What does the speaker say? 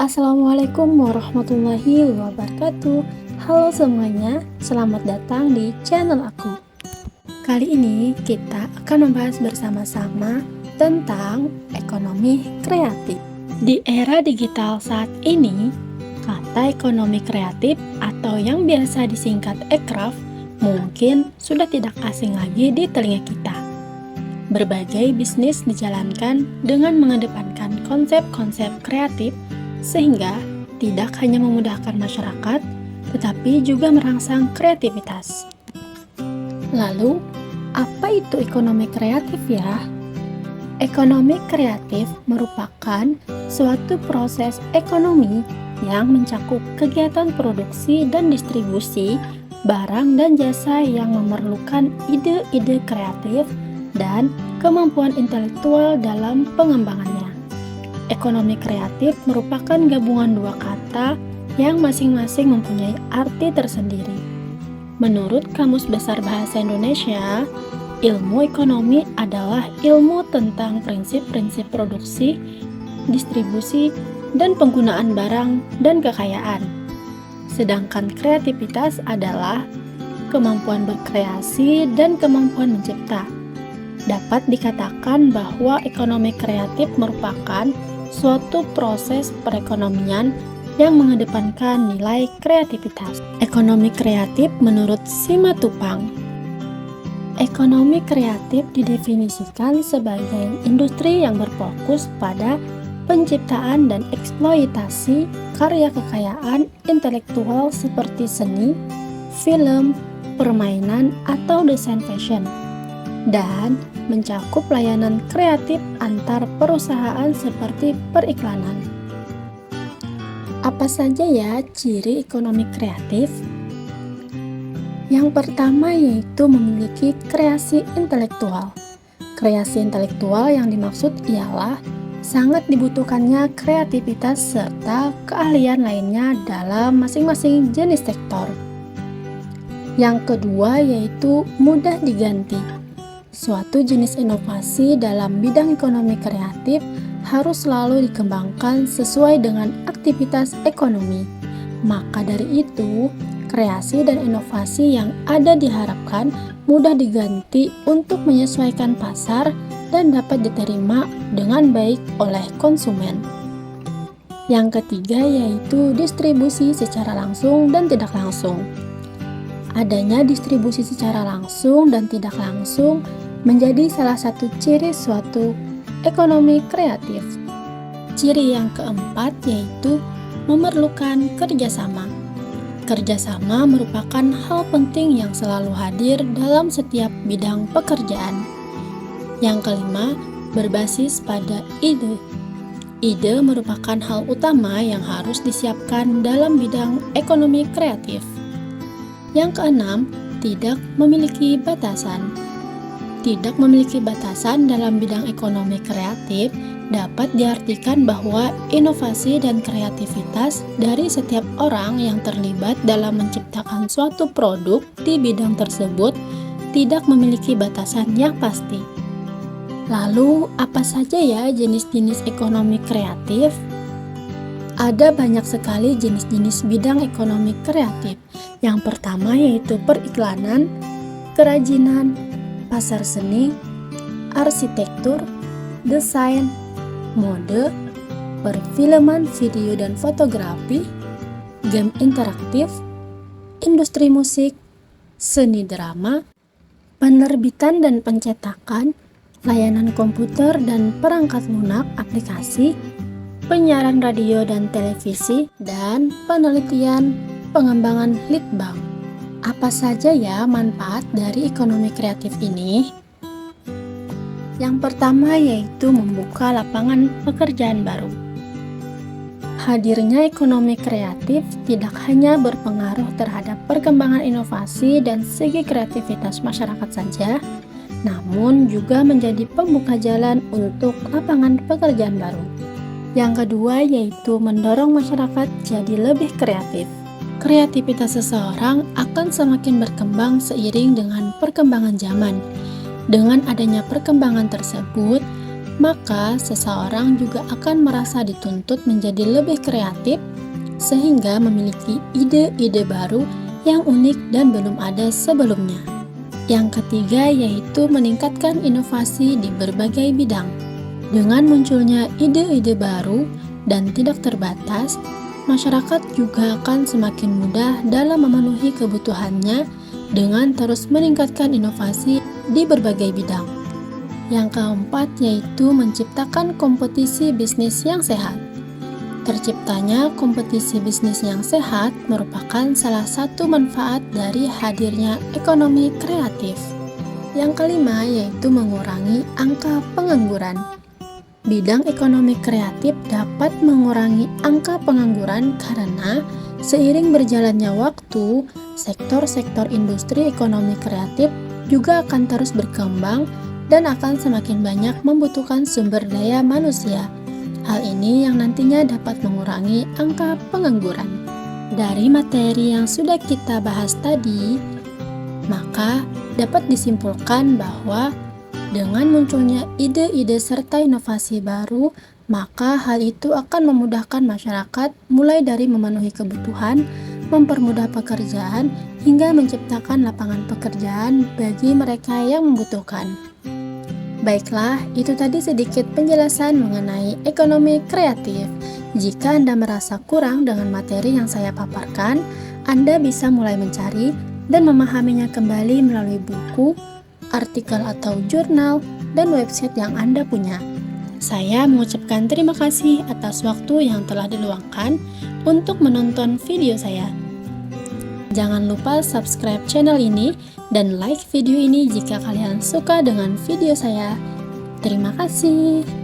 Assalamualaikum warahmatullahi wabarakatuh. Halo semuanya, selamat datang di channel aku. Kali ini kita akan membahas bersama-sama tentang ekonomi kreatif. Di era digital saat ini, kata ekonomi kreatif atau yang biasa disingkat ekraf mungkin sudah tidak asing lagi di telinga kita. Berbagai bisnis dijalankan dengan mengedepankan konsep-konsep kreatif sehingga tidak hanya memudahkan masyarakat, tetapi juga merangsang kreativitas. Lalu, apa itu ekonomi kreatif ya? Ekonomi kreatif merupakan suatu proses ekonomi yang mencakup kegiatan produksi dan distribusi barang dan jasa yang memerlukan ide-ide kreatif dan kemampuan intelektual dalam pengembangannya. Ekonomi kreatif merupakan gabungan dua kata yang masing-masing mempunyai arti tersendiri. Menurut Kamus Besar Bahasa Indonesia, ilmu ekonomi adalah ilmu tentang prinsip-prinsip produksi, distribusi, dan penggunaan barang dan kekayaan. Sedangkan kreativitas adalah kemampuan berkreasi dan kemampuan mencipta. Dapat dikatakan bahwa ekonomi kreatif merupakan suatu proses perekonomian yang mengedepankan nilai kreativitas. Ekonomi kreatif menurut Simatupang. Ekonomi kreatif didefinisikan sebagai industri yang berfokus pada penciptaan dan eksploitasi karya kekayaan intelektual seperti seni, film, permainan, atau desain fashion, dan mencakup layanan kreatif antar perusahaan seperti periklanan. Apa saja ya ciri ekonomi kreatif? Yang pertama yaitu memiliki kreasi intelektual. Kreasi intelektual yang dimaksud ialah sangat dibutuhkannya kreativitas serta keahlian lainnya dalam masing-masing jenis sektor. Yang kedua yaitu mudah diganti. Suatu jenis inovasi dalam bidang ekonomi kreatif harus selalu dikembangkan sesuai dengan aktivitas ekonomi. Maka dari itu, kreasi dan inovasi yang ada diharapkan mudah diganti untuk menyesuaikan pasar dan dapat diterima dengan baik oleh konsumen. Yang ketiga yaitu distribusi secara langsung dan tidak langsung. Adanya distribusi secara langsung dan tidak langsung menjadi salah satu ciri suatu ekonomi kreatif. Ciri yang keempat yaitu memerlukan kerjasama. Kerjasama merupakan hal penting yang selalu hadir dalam setiap bidang pekerjaan. Yang kelima, berbasis pada ide. Ide merupakan hal utama yang harus disiapkan dalam bidang ekonomi kreatif. Yang keenam, tidak memiliki batasan. Tidak memiliki batasan dalam bidang ekonomi kreatif dapat diartikan bahwa inovasi dan kreativitas dari setiap orang yang terlibat dalam menciptakan suatu produk di bidang tersebut tidak memiliki batasan yang pasti. Lalu, apa saja ya jenis-jenis ekonomi kreatif? Ada banyak sekali jenis-jenis bidang ekonomi kreatif. Yang pertama yaitu periklanan, kerajinan, pasar seni, arsitektur, desain, mode, perfilman video dan fotografi, game interaktif, industri musik, seni drama, penerbitan dan pencetakan, layanan komputer dan perangkat lunak aplikasi, penyiaran radio dan televisi, dan penelitian pengembangan litbang. Apa saja ya manfaat dari ekonomi kreatif ini? Yang pertama yaitu membuka lapangan pekerjaan baru. Hadirnya ekonomi kreatif tidak hanya berpengaruh terhadap perkembangan inovasi dan segi kreativitas masyarakat saja, namun juga menjadi pembuka jalan untuk lapangan pekerjaan baru. Yang kedua yaitu mendorong masyarakat jadi lebih kreatif. Kreativitas seseorang akan semakin berkembang seiring dengan perkembangan zaman. Dengan adanya perkembangan tersebut, maka seseorang juga akan merasa dituntut menjadi lebih kreatif sehingga memiliki ide-ide baru yang unik dan belum ada sebelumnya. Yang ketiga yaitu meningkatkan inovasi di berbagai bidang. Dengan munculnya ide-ide baru dan tidak terbatas, masyarakat juga akan semakin mudah dalam memenuhi kebutuhannya dengan terus meningkatkan inovasi di berbagai bidang. Yang keempat yaitu menciptakan kompetisi bisnis yang sehat. Terciptanya kompetisi bisnis yang sehat merupakan salah satu manfaat dari hadirnya ekonomi kreatif. Yang kelima yaitu mengurangi angka pengangguran. Bidang ekonomi kreatif dapat mengurangi angka pengangguran karena seiring berjalannya waktu, sektor-sektor industri ekonomi kreatif juga akan terus berkembang dan akan semakin banyak membutuhkan sumber daya manusia. Hal ini yang nantinya dapat mengurangi angka pengangguran. Dari materi yang sudah kita bahas tadi, maka dapat disimpulkan bahwa dengan munculnya ide-ide serta inovasi baru, maka hal itu akan memudahkan masyarakat mulai dari memenuhi kebutuhan, mempermudah pekerjaan, hingga menciptakan lapangan pekerjaan bagi mereka yang membutuhkan. Baiklah, itu tadi sedikit penjelasan mengenai ekonomi kreatif. Jika Anda merasa kurang dengan materi yang saya paparkan, Anda bisa mulai mencari dan memahaminya kembali melalui buku, artikel atau jurnal, dan website yang Anda punya. Saya mengucapkan terima kasih atas waktu yang telah diluangkan untuk menonton video saya. Jangan lupa subscribe channel ini dan like video ini jika kalian suka dengan video saya. Terima kasih.